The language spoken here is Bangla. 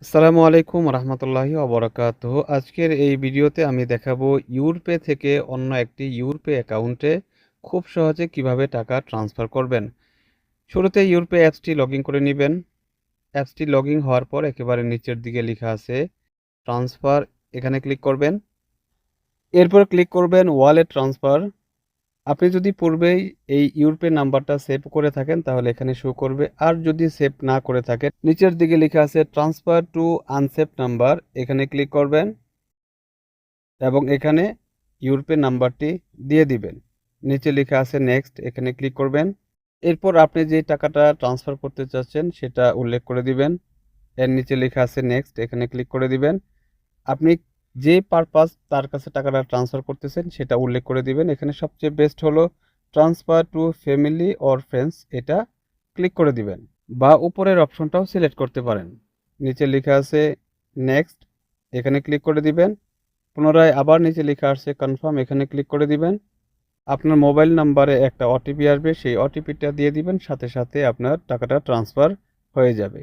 আসসালামু আলাইকুম রহমতুল্লাহি ওবরাকাতুহ। আজকের এই ভিডিওতে আমি দেখাবো ইউরপে থেকে অন্য একটি ইউরপে অ্যাকাউন্টে খুব সহজে কিভাবে টাকা ট্রান্সফার করবেন। শুরুতে ইউরপে অ্যাপসটি লগ ইন করে নেবেন। অ্যাপসটি লগ ইন হওয়ার পর একেবারে নিচের দিকে লেখা আছে ট্রান্সফার, এখানে ক্লিক করবেন। এরপর ক্লিক করবেন ওয়ালেট ট্রান্সফার। আপনি যদি পূর্বেই এই ইউরপে নাম্বারটা সেভ করে থাকেন তাহলে এখানে শো করবে, আর যদি সেভ না করে থাকেন নিচের দিকে লেখা আছে ট্রান্সফার টু আনসেভ নাম্বার, এখানে ক্লিক করবেন এবং এখানে ইউরপে নাম্বারটি দিয়ে দিবেন। নিচে লেখা আছে নেক্সট, এখানে ক্লিক করবেন। এরপর আপনি যে টাকাটা ট্রান্সফার করতে চাচ্ছেন সেটা উল্লেখ করে দিবেন। এর নিচে লেখা আছে নেক্সট, এখানে ক্লিক করে দিবেন। আপনি যে পারপাস তার কাছে টাকাটা ট্রান্সফার করতেছেন সেটা উল্লেখ করে দিবেন। এখানে সবচেয়ে বেস্ট হলো transfer to family or friends, এটা ক্লিক করে দিবেন বা উপরের অপশনটাও সিলেক্ট করতে পারেন। নিচে লেখা আছে নেক্সট, এখানে ক্লিক করে দিবেন। পুনরায় আবার নিচে লেখা আছে কনফার্ম, এখানে ক্লিক করে দিবেন। আপনার মোবাইল নাম্বারে একটা ওটিপি আসবে, সেই ওটিপিটা দিয়ে দিবেন, সাথে সাথে আপনার টাকাটা ট্রান্সফার হয়ে যাবে।